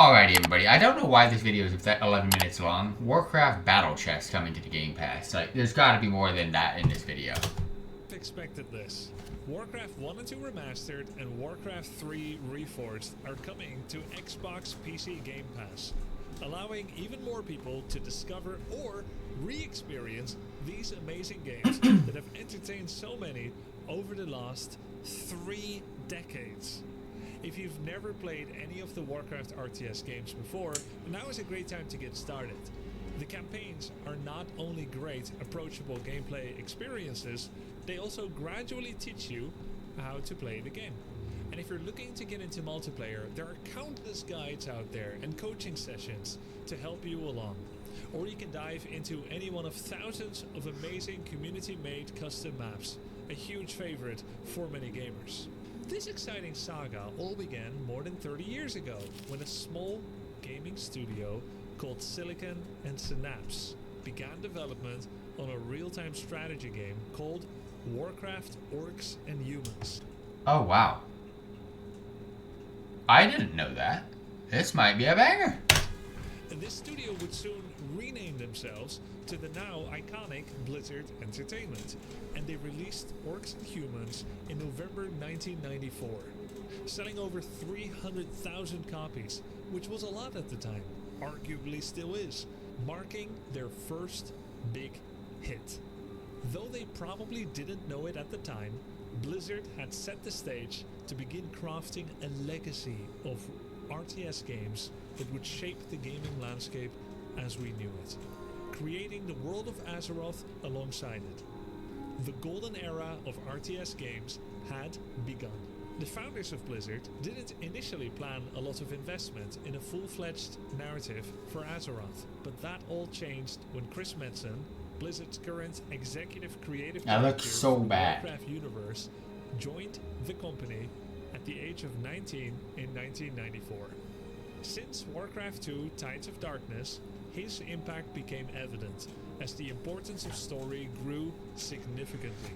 Alrighty, everybody. I don't know why this video is 11 minutes long. Warcraft Battle Chest coming to the Game Pass. Like, there's got to be more than that in this video. Expected this. Warcraft 1 and 2 Remastered and Warcraft 3 Reforged are coming to Xbox PC Game Pass, allowing even more people to discover or re-experience these amazing games that have entertained so many over the last 3 decades. If you've never played any of the Warcraft RTS games before, now is a great time to get started. The campaigns are not only great, approachable gameplay experiences, they also gradually teach you how to play the game. And if you're looking to get into multiplayer, there are countless guides out there and coaching sessions to help you along. Or you can dive into any one of thousands of amazing community-made custom maps, a huge favorite for many gamers. This exciting saga all began more than 30 years ago when a small gaming studio called Silicon and Synapse began development on a real-time strategy game called Warcraft Orcs and Humans. Oh, wow. I didn't know that. This might be a banger. And this studio would soon rename themselves to the now iconic Blizzard Entertainment, and they released Orcs and Humans in November 1994, selling over 300,000 copies, which was a lot at the time, arguably still is, marking their first big hit. Though they probably didn't know it at the time, Blizzard had set the stage to begin crafting a legacy of RTS games that would shape the gaming landscape as we knew it, creating the world of Azeroth alongside it. The golden era of RTS games had begun. The founders of Blizzard didn't initially plan a lot of investment in a full-fledged narrative for Azeroth, but that all changed when Chris Metzen, Blizzard's current executive creative director so for the bad. Warcraft universe, joined the company at the age of 19 in 1994. Since Warcraft 2 Tides of Darkness, his impact became evident as the importance of story grew significantly.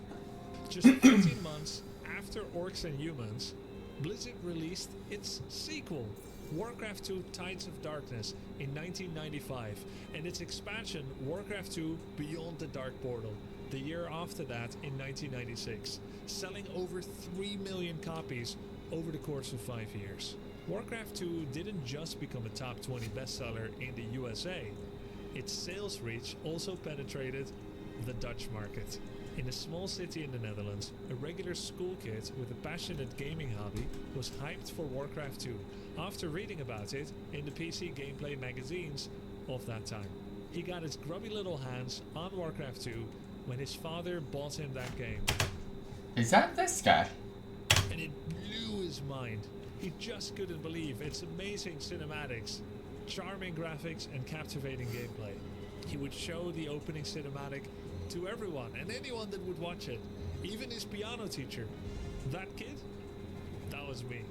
Just 14 months after Orcs and Humans, Blizzard released its sequel, Warcraft 2 Tides of Darkness, in 1995, and its expansion, Warcraft 2 Beyond the Dark Portal, the year after that in 1996, selling over 3 million copies over the course of 5 years. Warcraft 2 didn't just become a top 20 bestseller in the USA, its sales reach also penetrated the Dutch market. In a small city in the Netherlands, a regular school kid with a passionate gaming hobby was hyped for Warcraft 2 after reading about it in the PC gameplay magazines of that time. He got his grubby little hands on Warcraft 2 when his father bought him that game. Is that this guy? And it blew his mind. He just couldn't believe its amazing cinematics, charming graphics and captivating gameplay. He would show the opening cinematic to everyone and anyone that would watch it, even his piano teacher. That kid? That was me.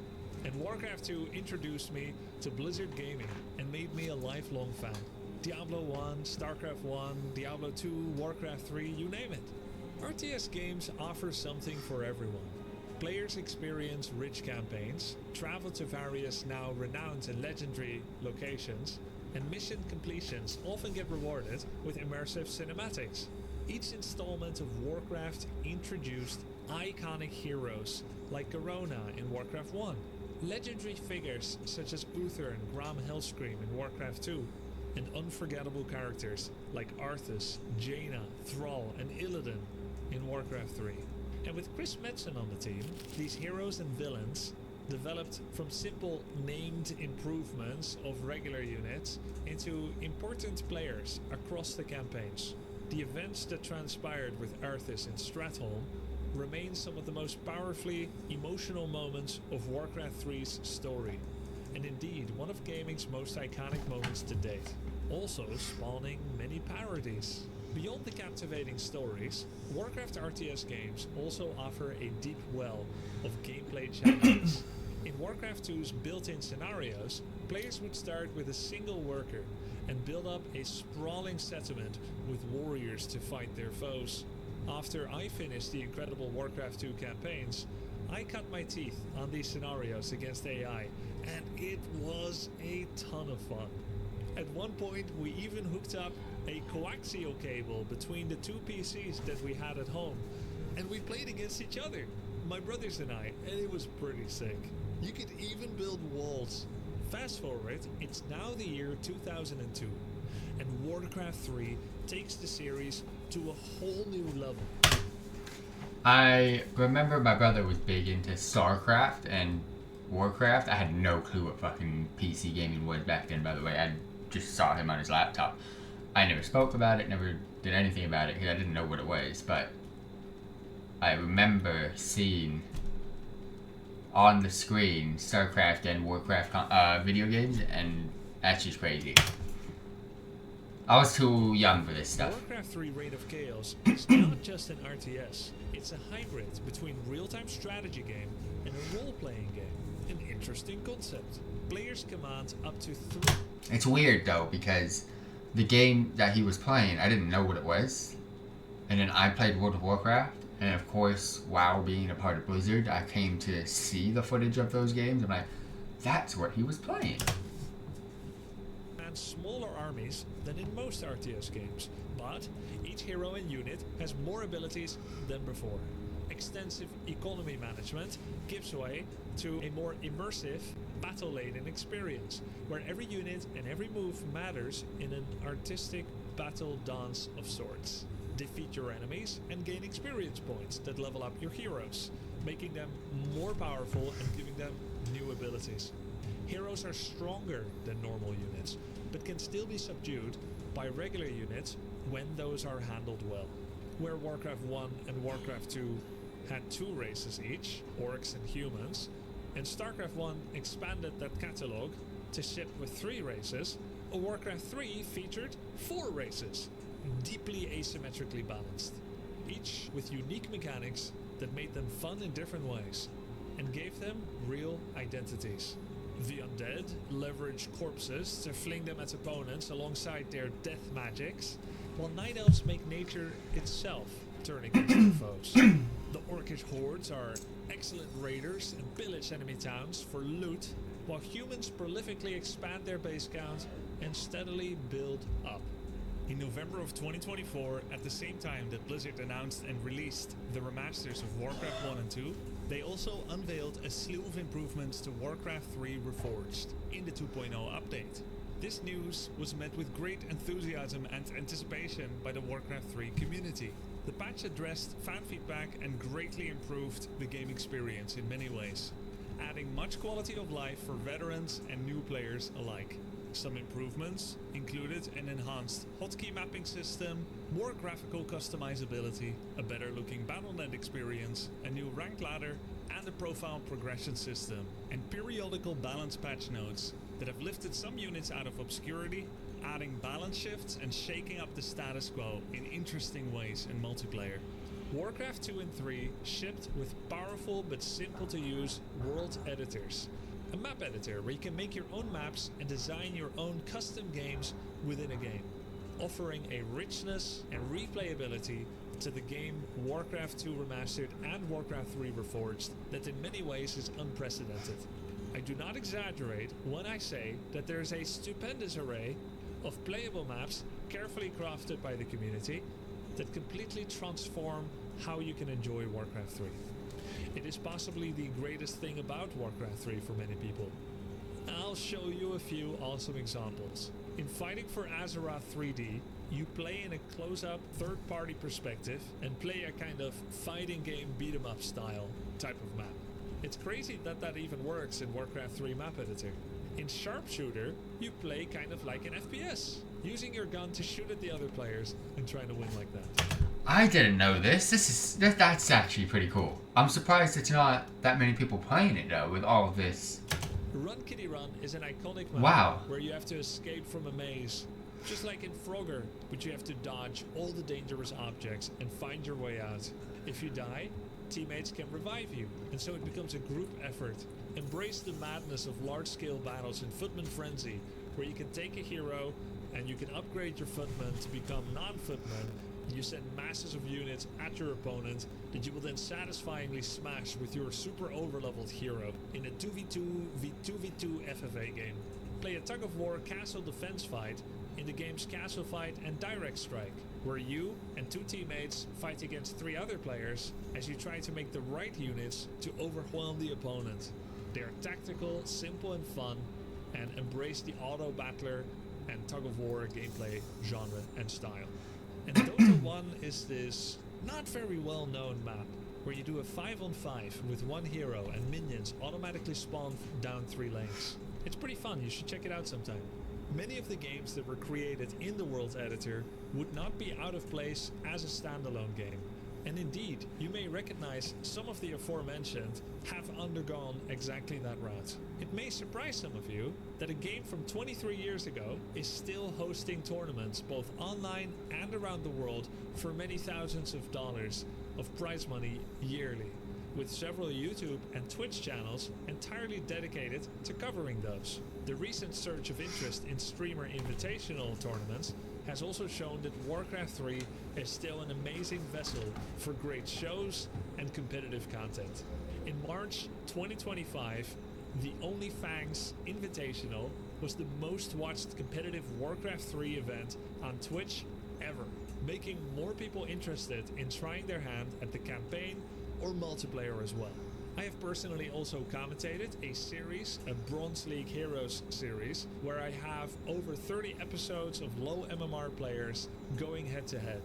And Warcraft 2 introduced me to Blizzard gaming and made me a lifelong fan. Diablo 1, StarCraft 1, Diablo 2, Warcraft 3, you name it. RTS games offer something for everyone. Players experience rich campaigns, travel to various now renowned and legendary locations, and mission completions often get rewarded with immersive cinematics. Each installment of Warcraft introduced iconic heroes like Garona in Warcraft 1, legendary figures such as Uther and Graham Hellscream in Warcraft 2, and unforgettable characters like Arthas, Jaina, Thrall, and Illidan in Warcraft 3. And with Chris Metzen on the team, these heroes and villains developed from simple named improvements of regular units into important players across the campaigns. The events that transpired with Arthas in Stratholme remain some of the most powerfully emotional moments of Warcraft 3's story, and indeed one of gaming's most iconic moments to date, also spawning many parodies. Beyond the captivating stories, Warcraft RTS games also offer a deep well of gameplay challenges. In Warcraft 2's built-in scenarios, players would start with a single worker and build up a sprawling settlement with warriors to fight their foes. After I finished the incredible Warcraft 2 campaigns, I cut my teeth on these scenarios against AI and it was a ton of fun. At one point, we even hooked up a coaxial cable between the two PCs that we had at home, and we played against each other, my brothers and I, and it was pretty sick. You could even build walls. Fast forward, it's now the year 2002, and Warcraft 3 takes the series to a whole new level. I remember my brother was big into StarCraft and Warcraft. I had no clue what fucking PC gaming was back then, by the way. I just saw him on his laptop. I never spoke about it, never did anything about it because I didn't know what it was, but I remember seeing on the screen StarCraft and Warcraft video games, and that's just crazy. I was too young for this stuff. Warcraft 3 Reign of Chaos is not just an RTS, it's a hybrid between real-time strategy game and a role-playing game. An interesting concept. Players command up to 3. It's weird though, because the game that he was playing, I didn't know what it was. And then I played World of Warcraft, and of course, WoW being a part of Blizzard, I came to see the footage of those games. I'm like, that's what he was playing. And smaller armies than in most RTS games, but each hero and unit has more abilities than before. Extensive economy management gives way to a more immersive, battle-laden experience, where every unit and every move matters in an artistic battle dance of sorts. Defeat your enemies and gain experience points that level up your heroes, making them more powerful and giving them new abilities. Heroes are stronger than normal units, but can still be subdued by regular units when those are handled well. Where Warcraft 1 and Warcraft 2 had 2 races each, orcs and humans, and StarCraft 1 expanded that catalog to ship with 3 races, Warcraft 3 featured 4 races, deeply asymmetrically balanced, each with unique mechanics that made them fun in different ways and gave them real identities. The undead leverage corpses to fling them at opponents alongside their death magics, while night elves make nature itself turn against their foes. The orcish hordes are excellent raiders and pillage enemy towns for loot, while humans prolifically expand their base count and steadily build up. In November of 2024, at the same time that Blizzard announced and released the remasters of Warcraft 1 and 2, they also unveiled a slew of improvements to Warcraft 3 Reforged in the 2.0 update. This news was met with great enthusiasm and anticipation by the Warcraft 3 community. The patch addressed fan feedback and greatly improved the game experience in many ways, adding much quality of life for veterans and new players alike. Some improvements included an enhanced hotkey mapping system, more graphical customizability, a better looking BattleNet experience, a new rank ladder, and a profile progression system, and periodical balance patch notes that have lifted some units out of obscurity, adding balance shifts and shaking up the status quo in interesting ways in multiplayer. Warcraft 2 and 3 shipped with powerful but simple to use world editors. A map editor where you can make your own maps and design your own custom games within a game, offering a richness and replayability to the game Warcraft 2 Remastered and Warcraft 3 Reforged that in many ways is unprecedented. I do not exaggerate when I say that there is a stupendous array of playable maps carefully crafted by the community that completely transform how you can enjoy Warcraft 3. It is possibly the greatest thing about Warcraft 3 for many people. I'll show you a few awesome examples. In Fighting for Azeroth 3D, you play in a close-up, third-party perspective and play a kind of fighting game beat-em-up style type of map. It's crazy that that even works in Warcraft 3 map editor. In Sharpshooter, you play kind of like an FPS, using your gun to shoot at the other players and trying to win like that. I didn't know this. That's actually pretty cool. I'm surprised it's not that many people playing it though, with all of this. Run Kitty Run is an iconic map Wow. where you have to escape from a maze. Just like in Frogger, but you have to dodge all the dangerous objects and find your way out. If you die, teammates can revive you, and so it becomes a group effort. Embrace the madness of large-scale battles in Footman Frenzy, where you can take a hero and you can upgrade your footman to become non-footman You send masses of units at your opponent that you will then satisfyingly smash with your super overleveled hero in a 2v2v2v2 FFA game. Play a tug-of-war castle defense fight in the game's Castle Fight and Direct Strike, where you and 2 teammates fight against 3 other players as you try to make the right units to overwhelm the opponent. They are tactical, simple and fun, and embrace the auto-battler and tug-of-war gameplay genre and style. And Dota 1 is this not very well known map where you do a 5-on-5 with 1 hero and minions automatically spawn down 3 lanes. It's pretty fun, you should check it out sometime. Many of the games that were created in the World Editor would not be out of place as a standalone game. And indeed, you may recognize some of the aforementioned have undergone exactly that route. It may surprise some of you that a game from 23 years ago is still hosting tournaments both online and around the world for many thousands of dollars of prize money yearly, with several YouTube and Twitch channels entirely dedicated to covering those. The recent surge of interest in streamer invitational tournaments has also shown that Warcraft 3 is still an amazing vessel for great shows and competitive content. In March 2025, the OnlyFans Invitational was the most watched competitive Warcraft 3 event on Twitch ever, making more people interested in trying their hand at the campaign or multiplayer as well. I have personally also commentated a series, a Bronze League Heroes series, where I have over 30 episodes of low MMR players going head to head.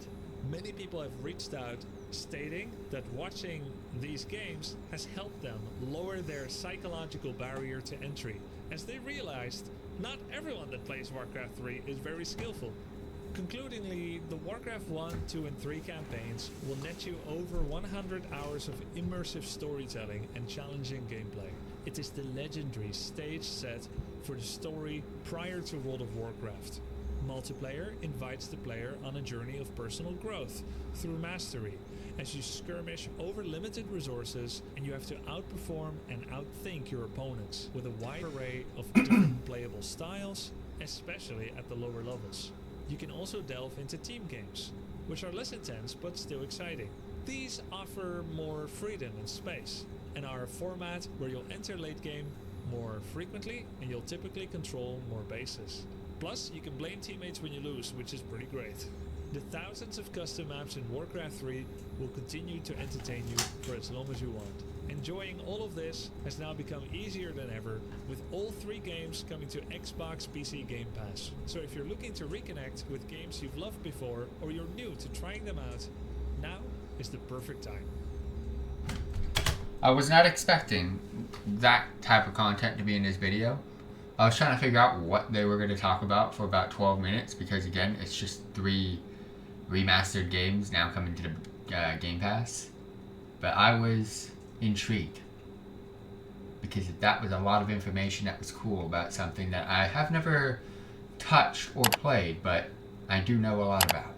Many people have reached out stating that watching these games has helped them lower their psychological barrier to entry, as they realized not everyone that plays Warcraft 3 is very skillful. Concludingly, the Warcraft 1, 2 and 3 campaigns will net you over 100 hours of immersive storytelling and challenging gameplay. It is the legendary stage set for the story prior to World of Warcraft. Multiplayer invites the player on a journey of personal growth through mastery, as you skirmish over limited resources and you have to outperform and outthink your opponents with a wide array of different playable styles, especially at the lower levels. You can also delve into team games, which are less intense but still exciting. These offer more freedom and space, and are a format where you'll enter late game more frequently and you'll typically control more bases. Plus, you can blame teammates when you lose, which is pretty great. The thousands of custom maps in Warcraft 3 will continue to entertain you for as long as you want. Enjoying all of this has now become easier than ever, with all 3 games coming to Xbox PC Game Pass. So if you're looking to reconnect with games you've loved before, or you're new to trying them out, now is the perfect time. I was not expecting that type of content to be in this video. I was trying to figure out what they were going to talk about for about 12 minutes, because again, it's just 3 remastered games now coming to the Game Pass. But I was intrigued, because that was a lot of information that was cool about something that I have never touched or played, but I do know a lot about.